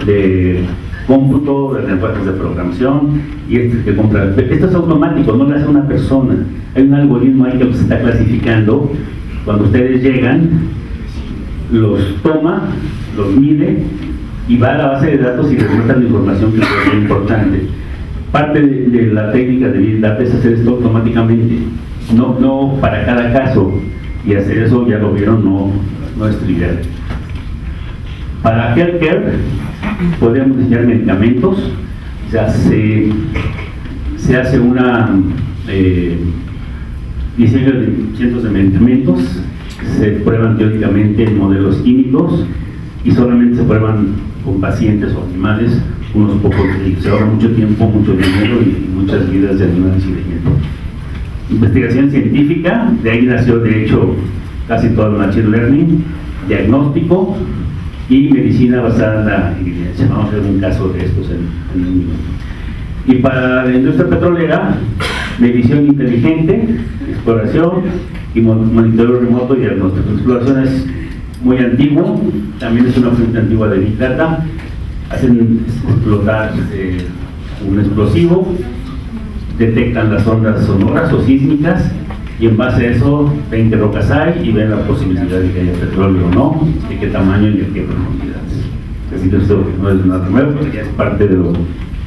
de cómputo, de lenguajes de programación, y este es el que compra. Esto es automático, no lo hace una persona. Hay un algoritmo ahí que los está clasificando. Cuando ustedes llegan, los toma, los mide y va a la base de datos y les muestra la información que es importante. Parte de la técnica de Big Data es hacer esto automáticamente, no para cada caso, y hacer eso, ya lo vieron, no es trivial. Para healthcare podemos diseñar medicamentos, o sea, se hace una diseño de cientos de medicamentos, se prueban teóricamente en modelos químicos y solamente se prueban con pacientes o animales, unos pocos, se ahorra mucho tiempo, mucho dinero y muchas vidas de animales y de gente. Investigación científica, de ahí nació de hecho casi todo el Machine Learning, diagnóstico y medicina basada en la evidencia. Vamos a ver un caso de estos en un minuto. Y para la industria petrolera, medición inteligente, exploración y monitoreo remoto y diagnóstico. La exploración es muy antiguo, también es una fuente antigua de Big Data. Hacen explotar un explosivo, detectan las ondas sonoras o sísmicas y en base a eso ven qué rocas hay y ven la posibilidad de que haya petróleo o no, de qué tamaño y de qué profundidades. Es decir, esto no es nada nuevo, pero ya es parte de lo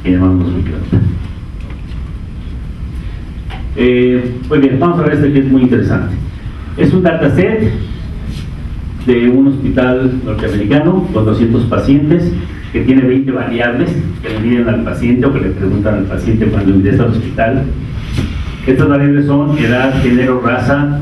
que llamamos microbiota. Pues bien, vamos a ver este que es muy interesante. Es un dataset de un hospital norteamericano con 200 pacientes que tiene 20 variables que le miden al paciente o que le preguntan al paciente cuando ingresa al hospital. Estas variables son edad, género, raza,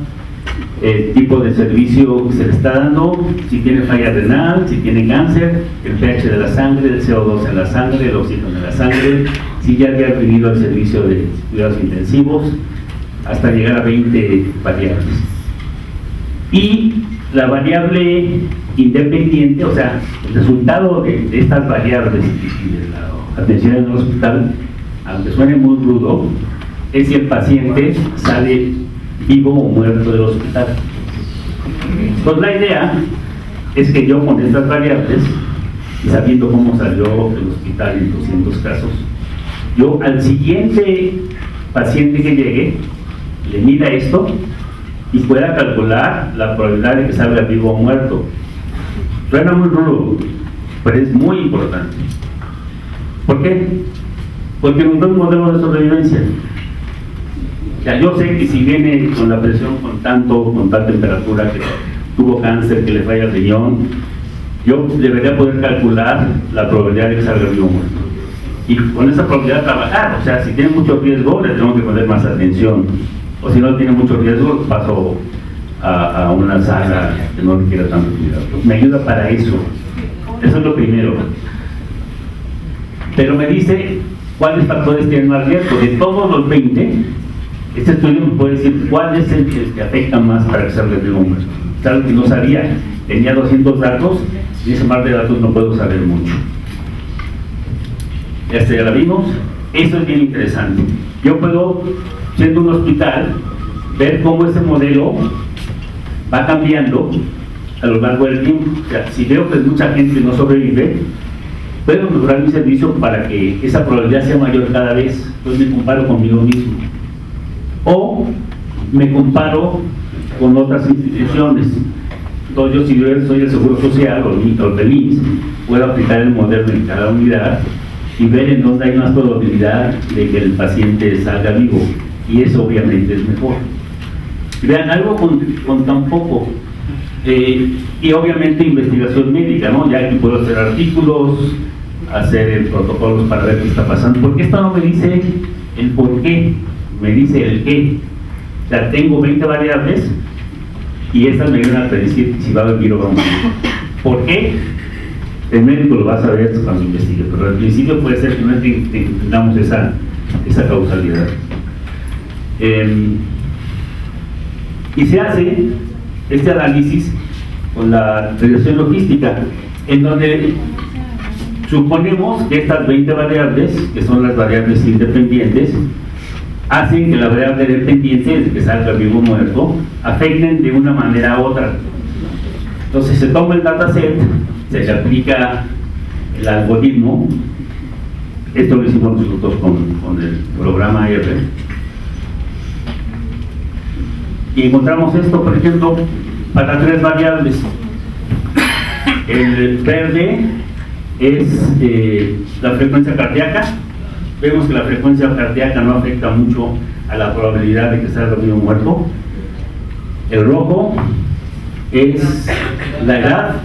tipo de servicio que se le está dando, si tiene falla renal, si tiene cáncer, el pH de la sangre, el CO2 en la sangre, el oxígeno en la sangre, si ya había venido al servicio de cuidados intensivos, hasta llegar a 20 variables. Y la variable independiente, o sea, el resultado de estas variables y de la atención en el hospital, aunque suene muy rudo, es si el paciente sale vivo o muerto del hospital. Pues la idea es que yo con estas variables, y sabiendo cómo salió del hospital en 200 casos, yo al siguiente paciente que llegue, le mida esto y pueda calcular la probabilidad de que salga vivo o muerto. Suena muy rudo, pero es muy importante. ¿Por qué? Porque nos da un modelo de sobrevivencia. O sea, yo sé que si viene con la presión con tal temperatura, que tuvo cáncer, que le falla el riñón, yo debería poder calcular la probabilidad de que salga vivo o muerto. Y con esa probabilidad trabajar. O sea, si tiene mucho riesgo, le tengo que poner más atención. O si no tiene mucho riesgo, paso a una sala que no requiera tanto cuidado. Me ayuda para eso. Eso es lo primero. Pero me dice cuáles factores tienen más riesgo. De todos los 20, este estudio me puede decir cuál es el que afecta más para que salga vivo o muerto. Es algo que no sabía. Tenía 200 datos y ese mar de datos no puedo saber mucho. Ya la vimos. Eso es bien interesante. Yo puedo, siendo un hospital, ver cómo ese modelo va cambiando a lo largo del tiempo. O sea, si veo que mucha gente no sobrevive, puedo mejorar mi servicio para que esa probabilidad sea mayor cada vez. Entonces me comparo conmigo mismo. O me comparo con otras instituciones. Entonces yo, si yo soy el Seguro Social o el IMSS, puedo aplicar el modelo en cada unidad y ver en dónde hay más probabilidad de que el paciente salga vivo, y eso obviamente es mejor. Y vean, algo con tan poco, y obviamente investigación médica, ¿no? Ya aquí puedo hacer artículos, hacer protocolos para ver qué está pasando, porque esto no me dice el por qué, me dice el qué. O sea, tengo 20 variables y estas me ayudan a predecir si va a vivir o va a morir. ¿Por qué? El médico lo va a saber cuando investigue, pero al principio puede ser que no tengamos esa causalidad. Y se hace este análisis con la regresión logística, en donde suponemos que estas 20 variables, que son las variables independientes, hacen que la variable dependiente, de que salga vivo o muerto, afecten de una manera u otra. Entonces se toma el dataset, se le aplica el algoritmo. Esto lo hicimos nosotros con el programa R. Y encontramos esto, por ejemplo, para 3 variables. El verde es la frecuencia cardíaca. Vemos que la frecuencia cardíaca no afecta mucho a la probabilidad de que salga vivo o muerto. El rojo es la edad.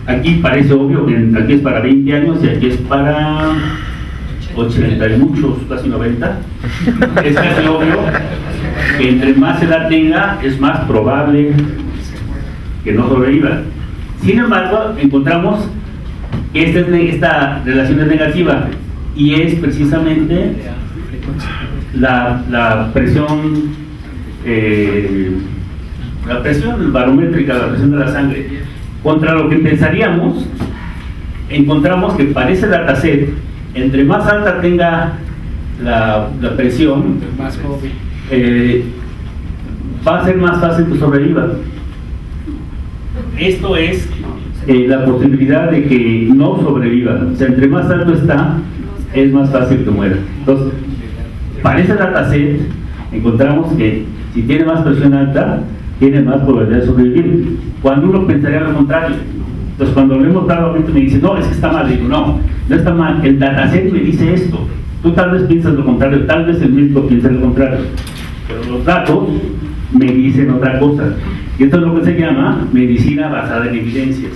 Aquí parece obvio que aquí es para 20 años y aquí es para 80 y muchos, casi 90. Es casi obvio que entre más edad tenga, es más probable que no sobreviva. Sin embargo, encontramos que esta relación es negativa, y es precisamente la presión barométrica, la presión de la sangre. Contra lo que pensaríamos, encontramos que para ese dataset, entre más alta tenga la presión, va a ser más fácil que sobreviva. Esto es la posibilidad de que no sobreviva. O sea, entre más alto está, es más fácil que muera. Entonces, para ese dataset, encontramos que si tiene más presión alta, tiene más probabilidad de sobrevivir. Cuando uno pensaría lo contrario, Entonces, cuando lo hemos dado, me dice, no, es que está mal. Digo, no está mal. El dataset me dice esto. Tú tal vez piensas lo contrario, tal vez el médico piensa lo contrario. Pero los datos me dicen otra cosa. Y esto es lo que se llama medicina basada en evidencias.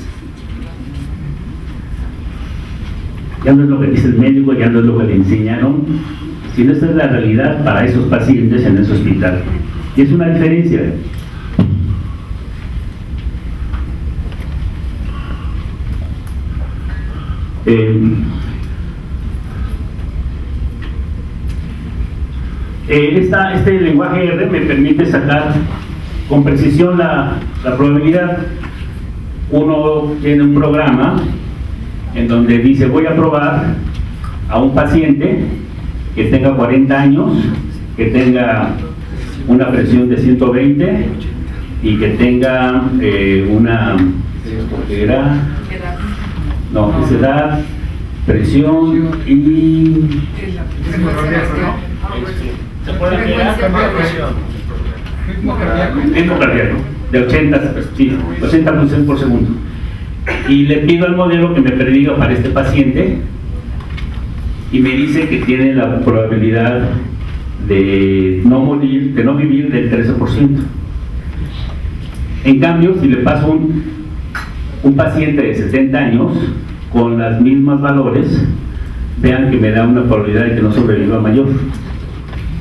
Ya no es lo que dice el médico, ya no es lo que le enseñaron, sino esta es la realidad para esos pacientes en ese hospital. Y es una diferencia. Este lenguaje R me permite sacar con precisión la probabilidad. Uno tiene un programa en donde dice, voy a probar a un paciente que tenga 40 años, que tenga una presión de 120 y que tenga edad, presión y... ¿Se puede quedar con presión? Ritmo cardíaco, de 80 pulsaciones por segundo. Y le pido al modelo que me prediga para este paciente y me dice que tiene la probabilidad de no morir, de no vivir del 13%. En cambio, si le paso un paciente de 70 años con las mismas valores, vean que me da una probabilidad de que no sobreviva mayor.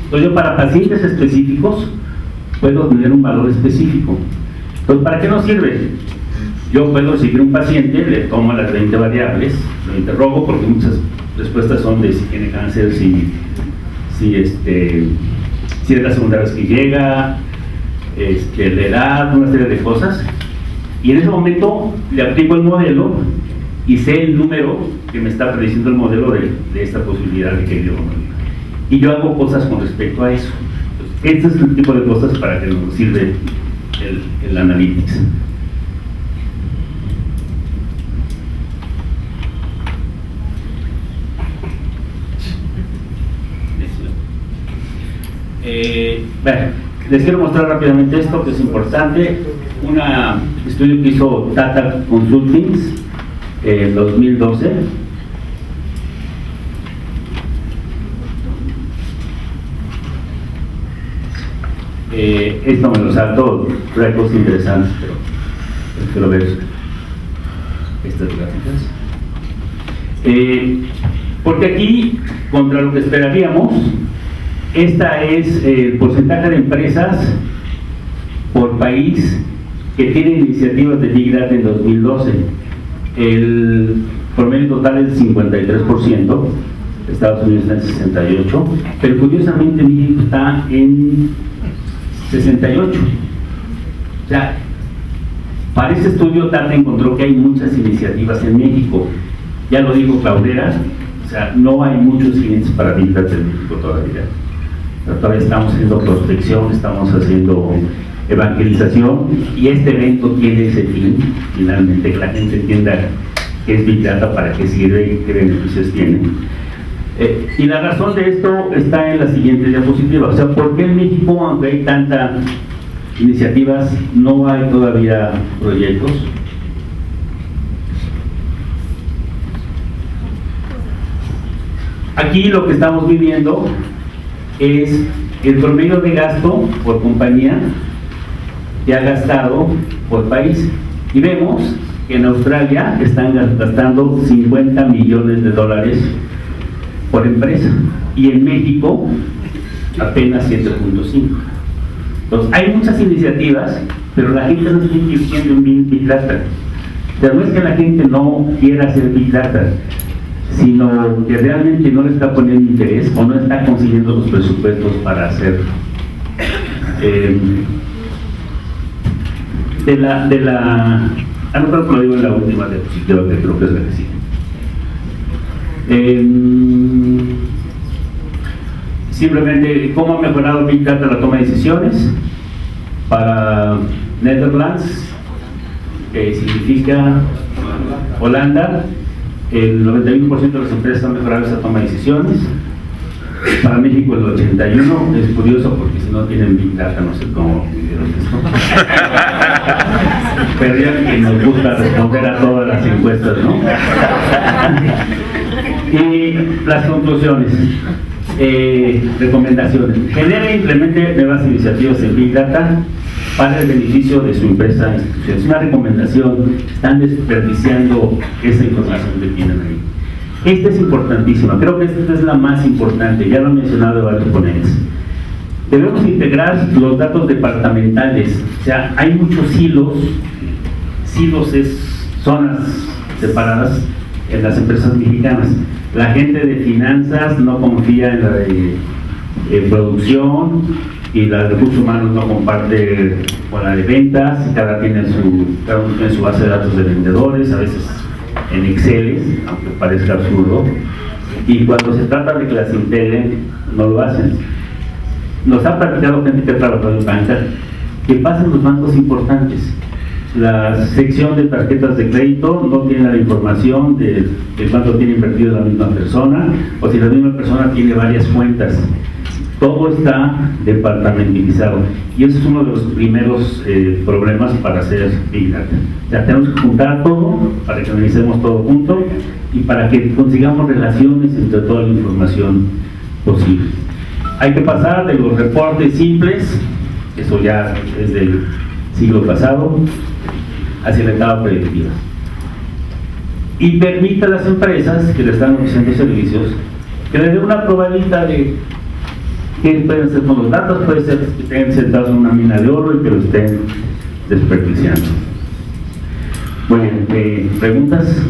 Entonces yo para pacientes específicos puedo tener un valor específico. Entonces, ¿para qué nos sirve? Yo puedo recibir un paciente, le tomo las 20 variables, lo interrogo porque muchas respuestas son de si tiene cáncer, si es la segunda vez que llega, la edad, una serie de cosas, y en ese momento le aplico el modelo y sé el número que me está prediciendo el modelo de esta posibilidad de que yo no viva. Y yo hago cosas con respecto a eso. Entonces, este es el tipo de cosas para que nos sirve el Analytics. Bueno, les quiero mostrar rápidamente esto que es importante. Un estudio que hizo Tata Consultings en 2012. Esto me lo salto, récords interesantes, pero quiero ver estas gráficas. Porque aquí, contra lo que esperaríamos, esta es el porcentaje de empresas por país que tienen iniciativas de Big Data en 2012. El promedio total es 53%, Estados Unidos está en 68%, pero curiosamente México está en 68%. O sea, para este estudio Tata encontró que hay muchas iniciativas en México. Ya lo dijo Claudera, o sea, no hay muchos clientes para Big Data en México todavía. Pero todavía estamos haciendo prospección, estamos haciendo evangelización, y este evento tiene ese fin, finalmente, que la gente entienda qué es Big Data, para qué sirve y qué beneficios tiene. Y la razón de esto está en la siguiente diapositiva. O sea, ¿por qué en México, aunque hay tantas iniciativas, no hay todavía proyectos? Aquí lo que estamos viviendo es el promedio de gasto por compañía que ha gastado por país. Y vemos que en Australia están gastando $50 millones por empresa, y en México apenas 7.5. Entonces, hay muchas iniciativas, pero la gente no está invirtiendo en Big Data. Pero no es que la gente no quiera hacer Big Data, sino que realmente no le está poniendo interés o no está consiguiendo los presupuestos para hacer. No creo que lo digo en la última diapositiva, que creo que es la que sigue. Simplemente, ¿cómo ha mejorado Big Data la toma de decisiones? Para Netherlands, que significa Holanda, el 91% de las empresas han mejorado esa toma de decisiones. para México el 81, es curioso porque si no tienen Big Data no sé cómo vivieron esto. Pero ya que nos gusta responder a todas las encuestas, ¿no? Y las conclusiones, recomendaciones. Genere e implemente nuevas iniciativas en Big Data para el beneficio de su empresa e institución. Es una recomendación, están desperdiciando esa información que tienen ahí. Esta es importantísima, creo que esta es la más importante, ya lo han mencionado varios ponentes. Debemos integrar los datos departamentales, o sea, hay muchos silos es zonas separadas en las empresas mexicanas. La gente de finanzas no confía en la de producción y la de recursos humanos no comparte con la de ventas, cada uno tiene su base de datos de vendedores, a veces en Excel, aunque parezca absurdo, y cuando se trata de que las integren, no lo hacen. Nos ha platicado gente que ha trabajado en banca, que pasa en los bancos importantes. La sección de tarjetas de crédito no tiene la información de cuánto tiene invertido la misma persona, o si la misma persona tiene varias cuentas. Todo está departamentalizado y eso es uno de los primeros problemas para hacer Big Data. O sea, tenemos que juntar todo para que analicemos todo junto y para que consigamos relaciones entre toda la información posible. Hay que pasar de los reportes simples, eso ya es del siglo pasado, hacia la etapa predictiva. Y permite a las empresas que le están ofreciendo servicios que les dé una probadita de que pueden ser con los datos, puede ser que estén sentados en una mina de oro y que lo estén desperdiciando. Bueno, ¿preguntas?